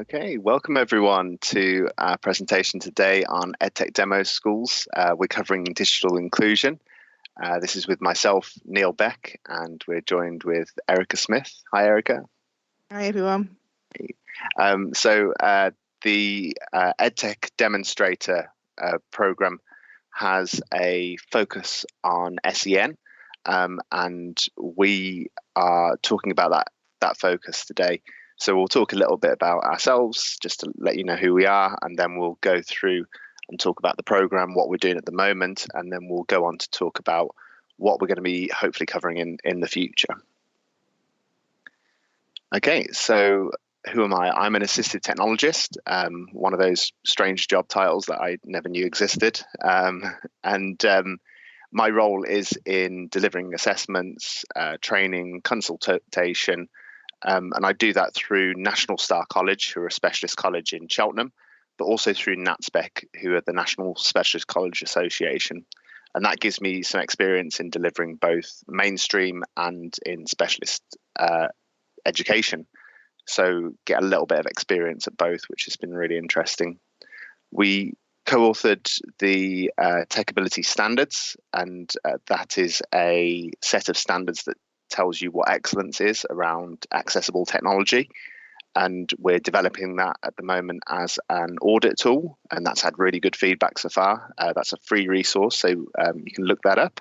Okay, welcome everyone to our presentation today on EdTech Demo Schools. We're covering digital inclusion. This is with myself, Neil Beck, and we're joined with Erica Smith. Hi, Erica. Hi, everyone. The EdTech Demonstrator program has a focus on SEN, and we are talking about that focus today. So we'll talk a little bit about ourselves, just to let you know who we are, and then we'll go through and talk about the program, what we're doing at the moment, and then we'll go on to talk about what we're going to be hopefully covering in the future. Okay, so who am I? I'm an assistive technologist, one of those strange job titles that I never knew existed. My role is in delivering assessments, training, consultation, and I do that through National Star College, who are a specialist college in Cheltenham, but also through Natspec, who are the National Specialist College Association. And that gives me some experience in delivering both mainstream and in specialist education. So get a little bit of experience at both, which has been really interesting. We co-authored the Tech Ability Standards, and that is a set of standards that tells you what excellence is around accessible technology, and we're developing that at the moment as an audit tool, and that's had really good feedback so far. That's a free resource, so you can look that up.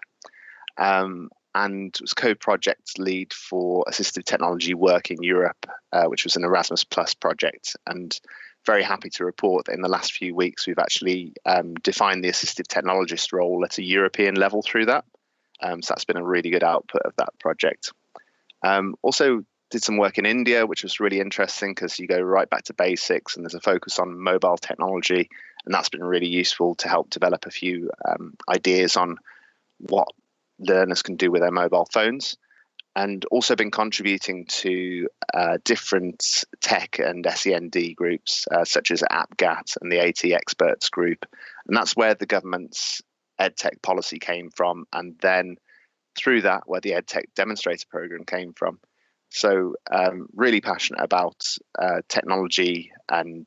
And was co-project lead for Assistive Technology work in Europe, which was an Erasmus Plus project, and very happy to report that in the last few weeks we've actually defined the Assistive Technologist role at a European level through that. So that's been a really good output of that project. Also did some work in India, which was really interesting because you go right back to basics and there's a focus on mobile technology. And that's been really useful to help develop a few ideas on what learners can do with their mobile phones. And also been contributing to different tech and SEND groups, such as AppGat and the AT Experts group. And that's where the government's EdTech policy came from, and then through that where the EdTech Demonstrator program came from. So really passionate about technology and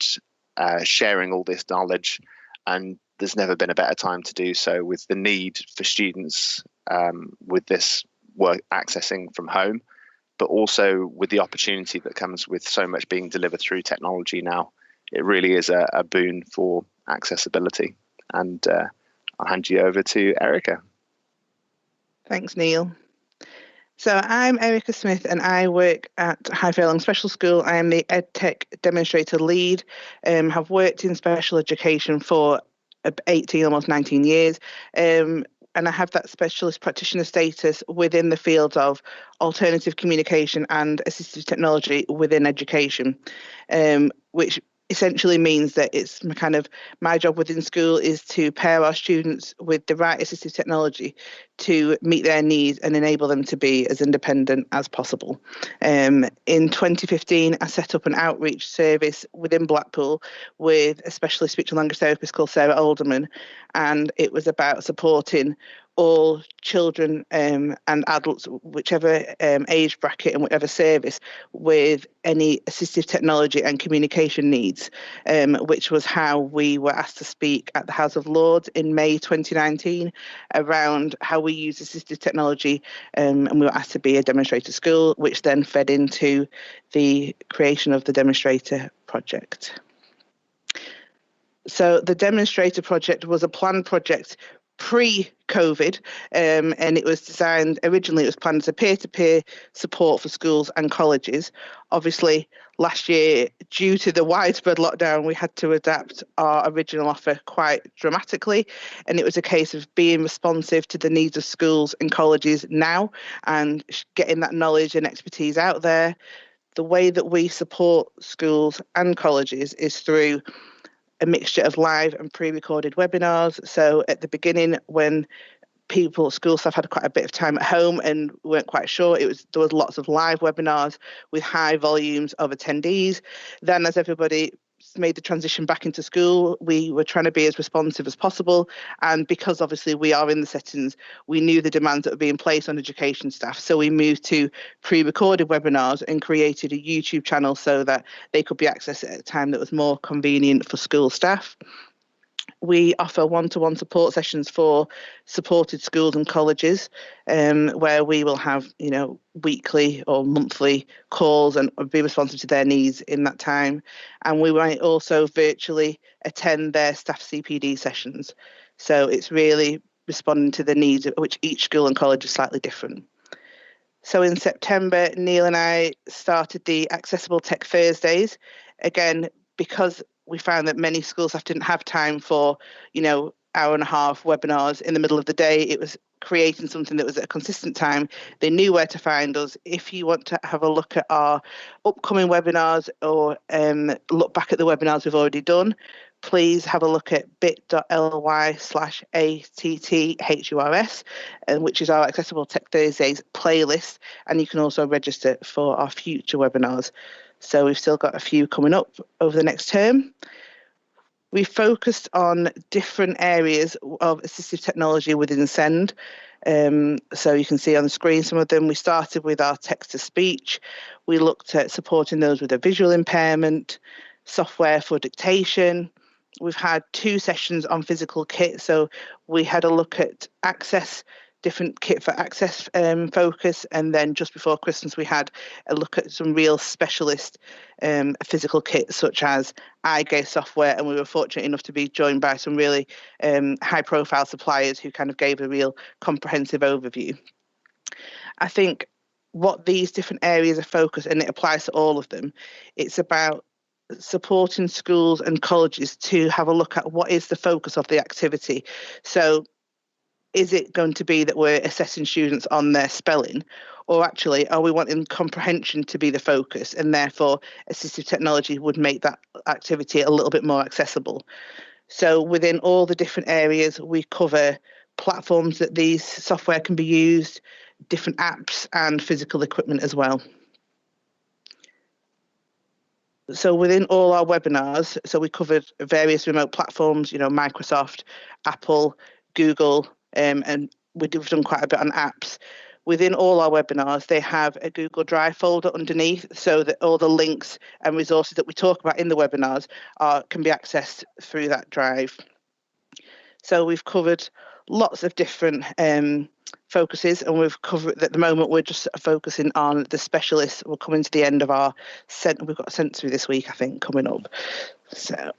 sharing all this knowledge, and there's never been a better time to do so with the need for students with this work accessing from home, but also with the opportunity that comes with so much being delivered through technology now. It really is a boon for accessibility. And I'll hand you over to Erica. Thanks, Neil. So I'm Erica Smith and I work at Highfurlong Special School. I am the EdTech Demonstrator lead. Have worked in special education for 18, almost 19 years. And I have that specialist practitioner status within the fields of alternative communication and assistive technology within education, which essentially means that it's my job within school is to pair our students with the right assistive technology to meet their needs and enable them to be as independent as possible. In 2015, I set up an outreach service within Blackpool with a specialist speech and language therapist called Sarah Alderman, and it was about supporting all children and adults, whichever age bracket and whatever service, with any assistive technology and communication needs, which was how we were asked to speak at the House of Lords in May 2019 around how we use assistive technology, and we were asked to be a demonstrator school, which then fed into the creation of the Demonstrator project. So the Demonstrator project was a planned project pre-COVID, and it was designed, originally it was planned as a peer-to-peer support for schools and colleges. Obviously, last year, due to the widespread lockdown, we had to adapt our original offer quite dramatically, and it was a case of being responsive to the needs of schools and colleges now and getting that knowledge and expertise out there. The way that we support schools and colleges is through a mixture of live and pre-recorded webinars. So at the beginning, when school staff had quite a bit of time at home and weren't quite sure, there was lots of live webinars with high volumes of attendees. Then as everybody made the transition back into school, we were trying to be as responsive as possible. And because obviously we are in the settings, we knew the demands that were being placed on education staff. So we moved to pre-recorded webinars and created a YouTube channel so that they could be accessed at a time that was more convenient for school staff. We offer one-to-one support sessions for supported schools and colleges, where we will have, weekly or monthly calls and be responsive to their needs in that time. And we might also virtually attend their staff CPD sessions. So it's really responding to the needs, of which each school and college is slightly different. So in September, Neil and I started the Accessible Tech Thursdays. Again, because we found that many school staff didn't have time for, hour and a half webinars in the middle of the day. It was creating something that was at a consistent time. They knew where to find us. If you want to have a look at our upcoming webinars or look back at the webinars we've already done, please have a look at bit.ly/ATTHURS, which is our Accessible Tech Thursdays playlist. And you can also register for our future webinars. So we've still got a few coming up over the next term. We focused on different areas of assistive technology within SEND. So you can see on the screen some of them. We started with our text-to-speech. We looked at supporting those with a visual impairment, software for dictation. We've had 2 sessions on physical kit. So we had a look at access, different kit for access focus, and then just before Christmas we had a look at some real specialist physical kits such as eye gaze software, and we were fortunate enough to be joined by some really high profile suppliers who kind of gave a real comprehensive overview. I think what these different areas of focus, and it applies to all of them, it's about supporting schools and colleges to have a look at what is the focus of the activity. So is it going to be that we're assessing students on their spelling, or actually are we wanting comprehension to be the focus, and therefore assistive technology would make that activity a little bit more accessible? So within all the different areas, we cover platforms that these software can be used, different apps and physical equipment as well. So within all our webinars, so we covered various remote platforms, Microsoft, Apple, Google, and we've done quite a bit on apps. Within all our webinars, they have a Google Drive folder underneath so that all the links and resources that we talk about in the webinars can be accessed through that drive. So we've covered lots of different focuses, and we've covered, at the moment, we're just focusing on the specialists. We're coming to the end of our we've got a sensory this week, I think, coming up. So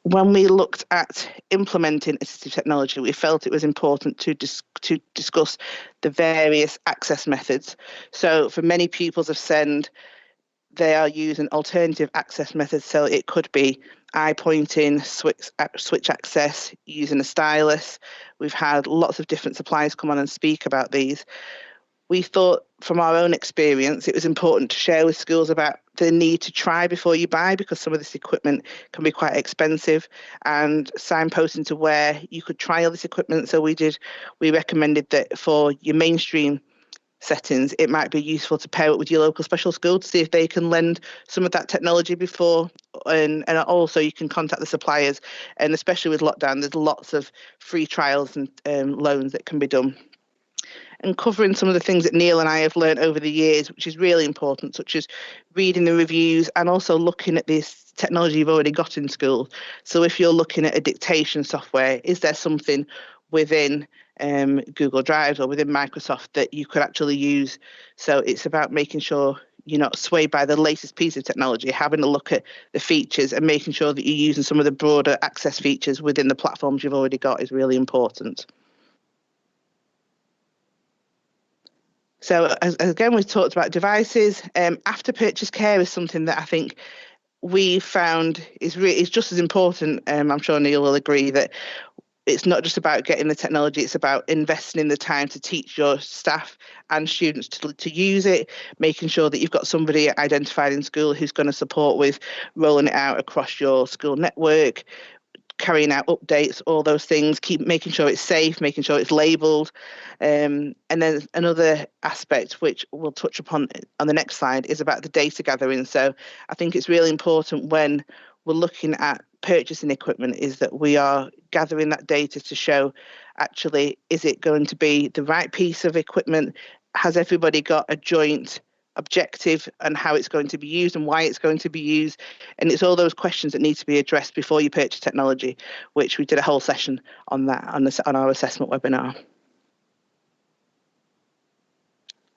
when we looked at implementing assistive technology, we felt it was important to discuss the various access methods. So for many pupils of SEND, they are using alternative access methods. So it could be eye pointing, switch access, using a stylus. We've had lots of different suppliers come on and speak about these. We thought from our own experience, it was important to share with schools about the need to try before you buy, because some of this equipment can be quite expensive, and signposting to where you could trial this equipment. So we recommended that for your mainstream settings, it might be useful to pair it with your local special school to see if they can lend some of that technology before, and also you can contact the suppliers, and especially with lockdown, there's lots of free trials and loans that can be done. And covering some of the things that Neil and I have learned over the years, which is really important, such as reading the reviews and also looking at this technology you've already got in school. So if you're looking at a dictation software, is there something within Google Drive or within Microsoft that you could actually use? So it's about making sure you're not swayed by the latest piece of technology, having a look at the features and making sure that you're using some of the broader access features within the platforms you've already got is really important. So again, we've talked about devices. After purchase care is something that I think we found is just as important. I'm sure Neil will agree that it's not just about getting the technology, it's about investing in the time to teach your staff and students to use it, making sure that you've got somebody identified in school who's going to support with rolling it out across your school network, carrying out updates, all those things, keep making sure it's safe, making sure it's labelled. And then another aspect, which we'll touch upon on the next slide, is about the data gathering. So I think it's really important when we're looking at purchasing equipment is that we are gathering that data to show, actually, is it going to be the right piece of equipment? Has everybody got a joint objective and how it's going to be used and why it's going to be used? And it's all those questions that need to be addressed before you purchase technology, which we did a whole session on that on our assessment webinar.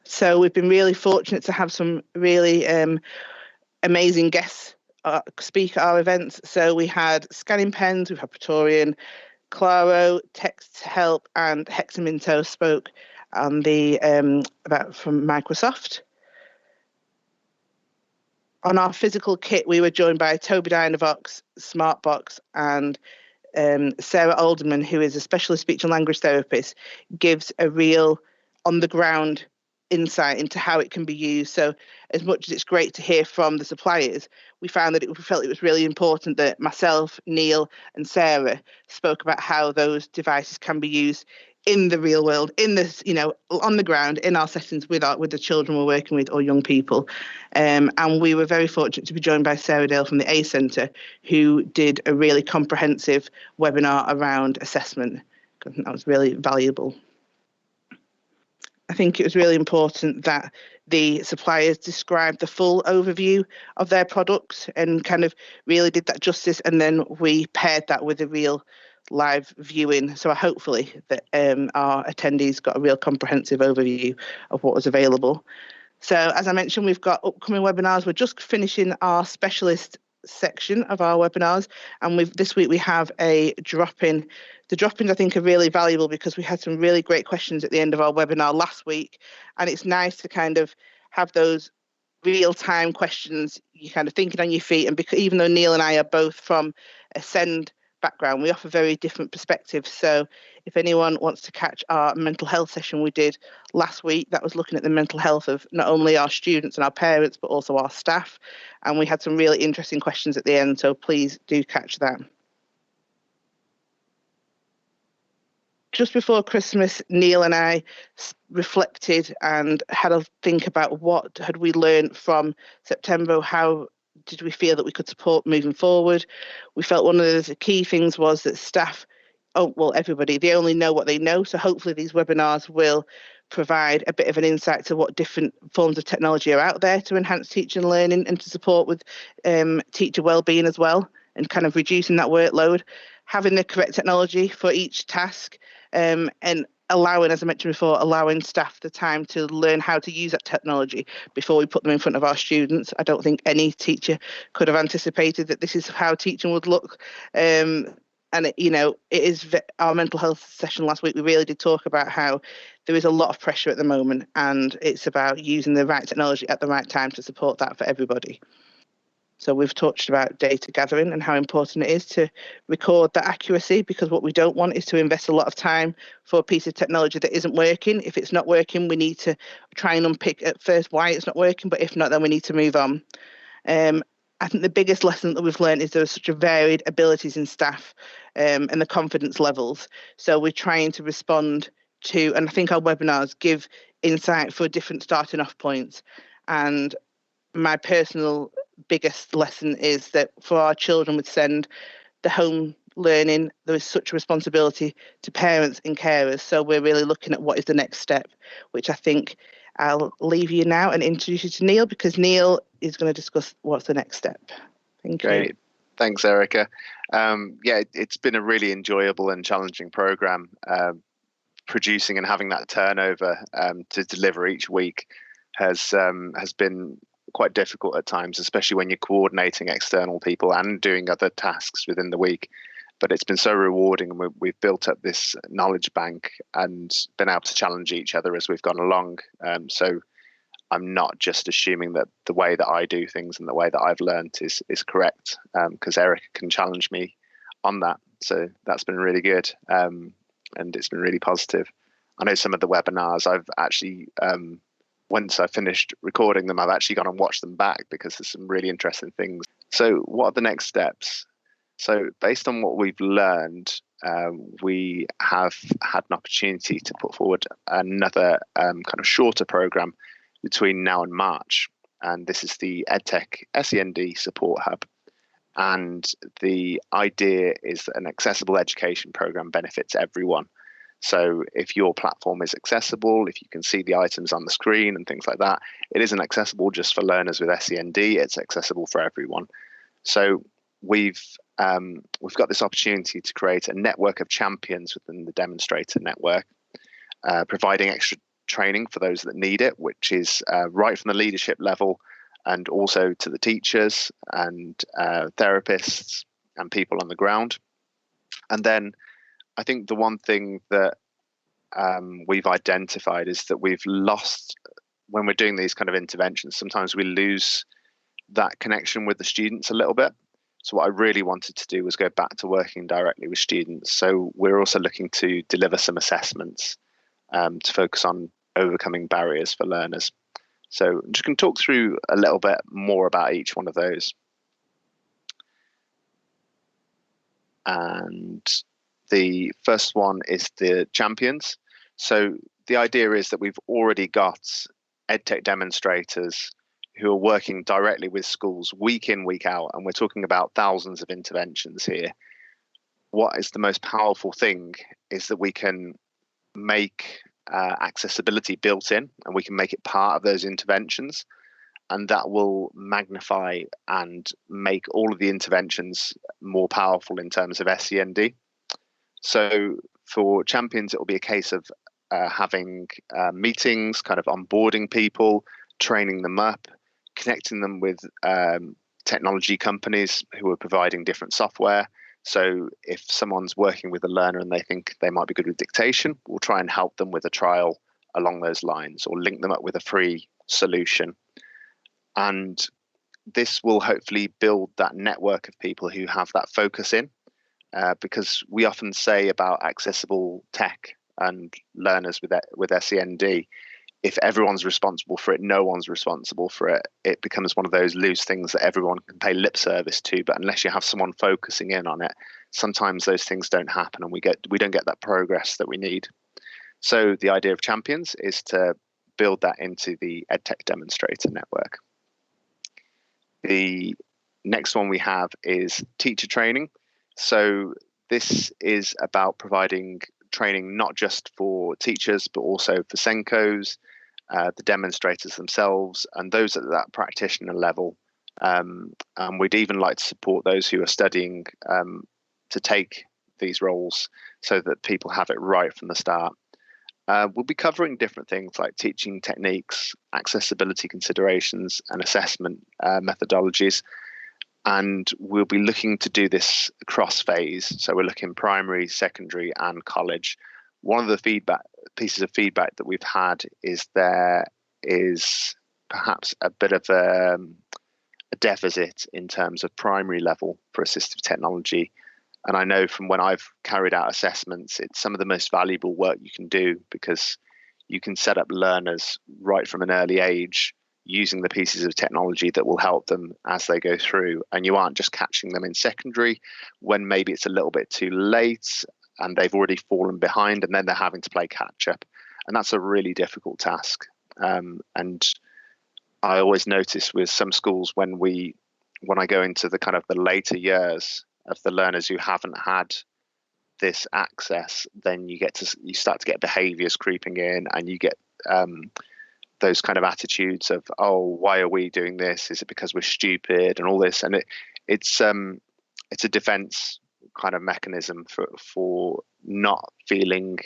So we've been really fortunate to have some really amazing guests speak at our events. So we had Scanning Pens, we've had Praetorian, Claro, Text Help, and Hexaminto spoke on the about from Microsoft. On our physical kit, we were joined by Toby Dynavox, Smartbox, and Sarah Alderman, who is a specialist speech and language therapist, gives a real on-the-ground insight into how it can be used. So as much as it's great to hear from the suppliers, we found that we felt it was really important that myself, Neil, and Sarah spoke about how those devices can be used in the real world, in this, on the ground, in our settings with the children we're working with or young people. And we were very fortunate to be joined by Sarah Dale from the A Centre, who did a really comprehensive webinar around assessment. I think that was really valuable. I think it was really important that the suppliers described the full overview of their products and kind of really did that justice. And then we paired that with a real live viewing. So hopefully that our attendees got a real comprehensive overview of what was available. So as I mentioned, we've got upcoming webinars. We're just finishing our specialist section of our webinars, and this week we have a drop-in. The drop-ins I think are really valuable because we had some really great questions at the end of our webinar last week, and it's nice to kind of have those real-time questions. You're kind of thinking on your feet, and because even though Neil and I are both from a SEND background, we offer very different perspectives. So if anyone wants to catch our mental health session we did last week, that was looking at the mental health of not only our students and our parents, but also our staff. And we had some really interesting questions at the end, so please do catch that. Just before Christmas, Neil and I reflected and had a think about what had we learned from September, how did we feel that we could support moving forward. We felt one of the key things was that staff, everybody, they only know what they know. So hopefully these webinars will provide a bit of an insight to what different forms of technology are out there to enhance teaching and learning and to support with teacher wellbeing as well, and kind of reducing that workload, having the correct technology for each task, and allowing, as I mentioned before, allowing staff the time to learn how to use that technology before we put them in front of our students. I don't think any teacher could have anticipated that this is how teaching would look. And it is our mental health session last week. We really did talk about how there is a lot of pressure at the moment, and it's about using the right technology at the right time to support that for everybody. So we've talked about data gathering and how important it is to record that accuracy, because what we don't want is to invest a lot of time for a piece of technology that isn't working. If it's not working, we need to try and unpick at first why it's not working, but if not, then we need to move on. I think the biggest lesson that we've learned is there are such a varied abilities in staff and the confidence levels. So we're trying to respond to, and I think our webinars give insight for different starting off points. And my personal biggest lesson is that for our children with SEND, the home learning, there is such a responsibility to parents and carers. So we're really looking at what is the next step, which I think I'll leave you now and introduce you to Neil, because Neil is going to discuss what's the next step. Thank you. Great. Thanks, Erica. It's been a really enjoyable and challenging program. Producing and having that turnover to deliver each week has been quite difficult at times, especially when you're coordinating external people and doing other tasks within the week. But it's been so rewarding, and we've built up this knowledge bank and been able to challenge each other as we've gone along. So I'm not just assuming that the way that I do things and the way that I've learned is correct, because Erica can challenge me on that. So that's been really good, and it's been really positive. I know some of the webinars I've actually, once I finished recording them, I've actually gone and watched them back because there's some really interesting things. So what are the next steps? So based on what we've learned, we have had an opportunity to put forward another kind of shorter program between now and March. And this is the EdTech SEND Support Hub. And the idea is that an accessible education program benefits everyone. So if your platform is accessible, if you can see the items on the screen and things like that, it isn't accessible just for learners with SEND, it's accessible for everyone. So we've got this opportunity to create a network of champions within the Demonstrator network, providing extra training for those that need it, which is right from the leadership level and also to the teachers and therapists and people on the ground. And then I think the one thing that we've identified is that we've lost, when we're doing these kind of interventions, sometimes we lose that connection with the students a little bit. So what I really wanted to do was go back to working directly with students. So we're also looking to deliver some assessments to focus on overcoming barriers for learners. So I'm just going to talk through a little bit more about each one of those. And the first one is the champions. So the idea is that we've already got EdTech demonstrators who are working directly with schools week in, week out, and we're talking about thousands of interventions here. What is the most powerful thing is that we can make accessibility built in, and we can make it part of those interventions, and that will magnify and make all of the interventions more powerful in terms of SEND. So for champions, it will be a case of having meetings, kind of onboarding people, training them up, connecting them with technology companies who are providing different software. So if someone's working with a learner and they think they might be good with dictation, we'll try and help them with a trial along those lines or link them up with a free solution. And this will hopefully build that network of people who have that focus in, because we often say about accessible tech and learners with SEND, if everyone's responsible for it, no one's responsible for it. It becomes one of those loose things that everyone can pay lip service to, but unless you have someone focusing in on it, sometimes those things don't happen and we don't get that progress that we need. So the idea of champions is to build that into the EdTech Demonstrator network. The next one we have is teacher training. So this is about providing training not just for teachers, but also for Senkos, the demonstrators themselves, and those at that practitioner level. And we'd even like to support those who are studying to take these roles so that people have it right from the start. We'll be covering different things like teaching techniques, accessibility considerations, and assessment methodologies. And we'll be looking to do this cross phase. So we're looking primary, secondary, and college. One of the pieces of feedback that we've had is there is perhaps a bit of a deficit in terms of primary level for assistive technology. And I know from when I've carried out assessments, it's some of the most valuable work you can do, because you can set up learners right from an early age using the pieces of technology that will help them as they go through. And you aren't just catching them in secondary when maybe it's a little bit too late and they've already fallen behind, and then they're having to play catch up. And that's a really difficult task. And I always notice with some schools when I go into the kind of the later years of the learners who haven't had this access, then you start to get behaviors creeping in, and you get those kind of attitudes of, oh, why are we doing this? Is it because we're stupid and all this? And it's a defense kind of mechanism for not feeling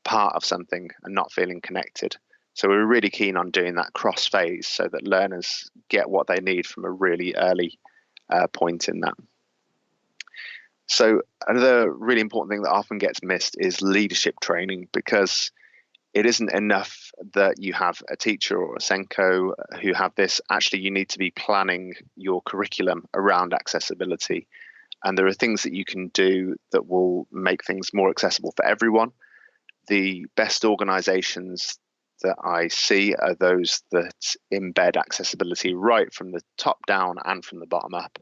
part of something and not feeling connected. So we're really keen on doing that cross phase so that learners get what they need from a really early point in that. So another really important thing that often gets missed is leadership training, because it isn't enough that you have a teacher or a Senko who have this. Actually, you need to be planning your curriculum around accessibility. And there are things that you can do that will make things more accessible for everyone. The best organizations that I see are those that embed accessibility right from the top down and from the bottom up.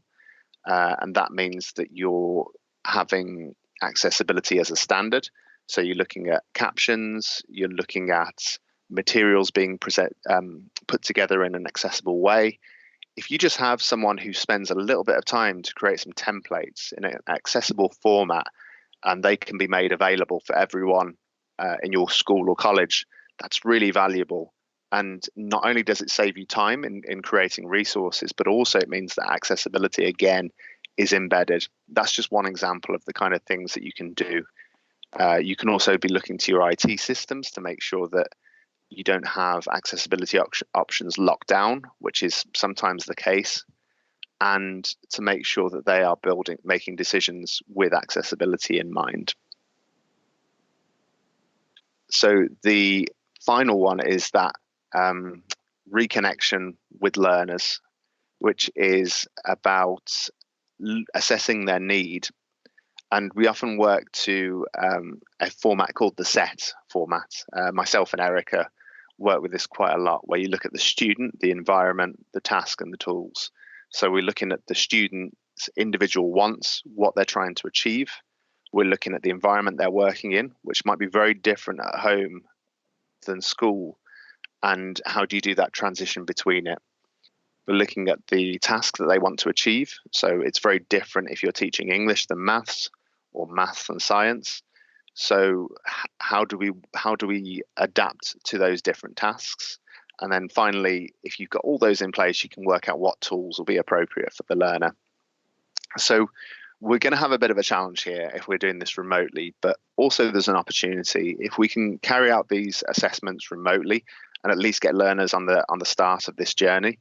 and that means that you're having accessibility as a standard. So you're looking at captions, you're looking at materials being put together in an accessible way. If you just have someone who spends a little bit of time to create some templates in an accessible format, and they can be made available for everyone in your school or college, that's really valuable. And not only does it save you time in creating resources, but also it means that accessibility, again, is embedded. That's just one example of the kind of things that you can do. You can also be looking to your IT systems to make sure that you don't have accessibility options locked down, which is sometimes the case, and to make sure that they are making decisions with accessibility in mind. So the final one is that reconnection with learners, which is about assessing their need. And we often work to a format called the SET format. Myself and Erica work with this quite a lot, where you look at the student, the environment, the task, and the tools. So we're looking at the student's individual wants, what they're trying to achieve. We're looking at the environment they're working in, which might be very different at home than school. And how do you do that transition between it? We're looking at the task that they want to achieve. So it's very different if you're teaching English than maths, or maths than science. So how do we adapt to those different tasks? And then finally, if you've got all those in place, you can work out what tools will be appropriate for the learner. So we're going to have a bit of a challenge here if we're doing this remotely, but also there's an opportunity if we can carry out these assessments remotely and at least get learners on the start of this journey,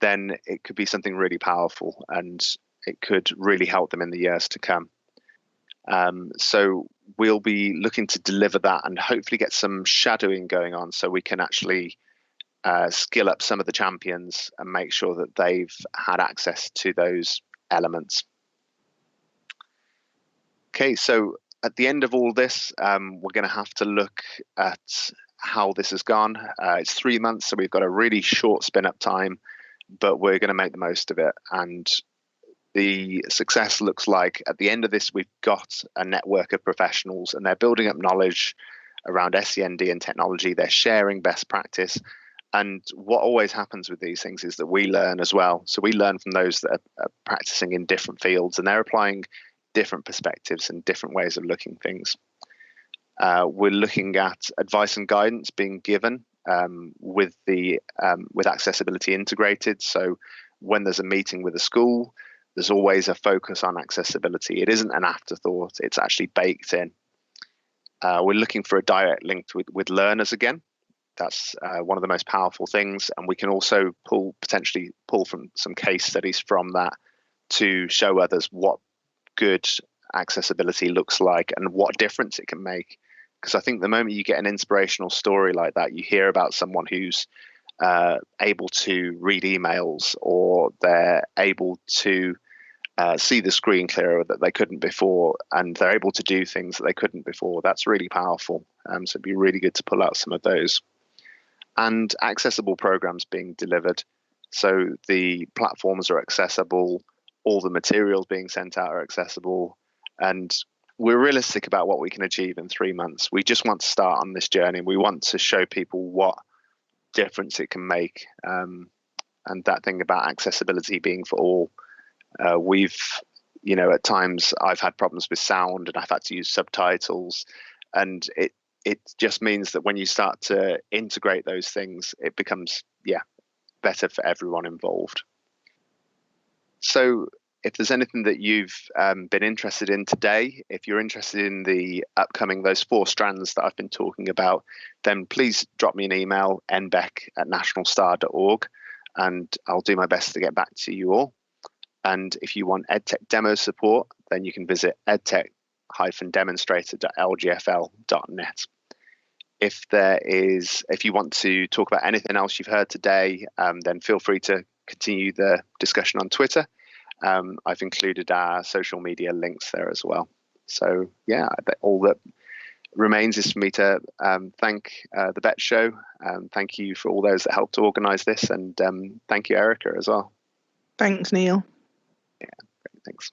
then it could be something really powerful and it could really help them in the years to come. So we'll be looking to deliver that and hopefully get some shadowing going on so we can actually skill up some of the champions and make sure that they've had access to those elements. Okay, so at the end of all this, we're going to have to look at how this has gone. It's 3 months, so we've got a really short spin-up time, but we're going to make the most of it. And the success looks like at the end of this, we've got a network of professionals and they're building up knowledge around SEND and technology. They're sharing best practice. And what always happens with these things is that we learn as well. So we learn from those that are practicing in different fields and they're applying different perspectives and different ways of looking things. We're looking at advice and guidance being given with accessibility integrated. So when there's a meeting with a school, there's always a focus on accessibility. It isn't an afterthought, it's actually baked in. We're looking for a direct link with learners again. That's one of the most powerful things. And we can also potentially pull from some case studies from that to show others what good accessibility looks like and what difference it can make. Because I think the moment you get an inspirational story like that, you hear about someone who's able to read emails or they're able to see the screen clearer that they couldn't before, and they're able to do things that they couldn't before. That's really powerful. So it'd be really good to pull out some of those. And accessible programs being delivered. So the platforms are accessible, all the materials being sent out are accessible, and we're realistic about what we can achieve in 3 months. We just want to start on this journey. We want to show people what difference it can make, and that thing about accessibility being for all. We've, at times I've had problems with sound and I've had to use subtitles, and it just means that when you start to integrate those things, it becomes, better for everyone involved. So if there's anything that you've been interested in today, if you're interested in those 4 strands that I've been talking about, then please drop me an email, nbeck@nationalstar.org, and I'll do my best to get back to you all. And if you want EdTech demo support, then you can visit edtech-demonstrator.lgfl.net. If you want to talk about anything else you've heard today, then feel free to continue the discussion on Twitter. I've included our social media links there as well. So all that remains is for me to thank the Bett Show. Thank you for all those that helped to organise this, and thank you, Erica, as well. Thanks, Neil. Yeah. Thanks.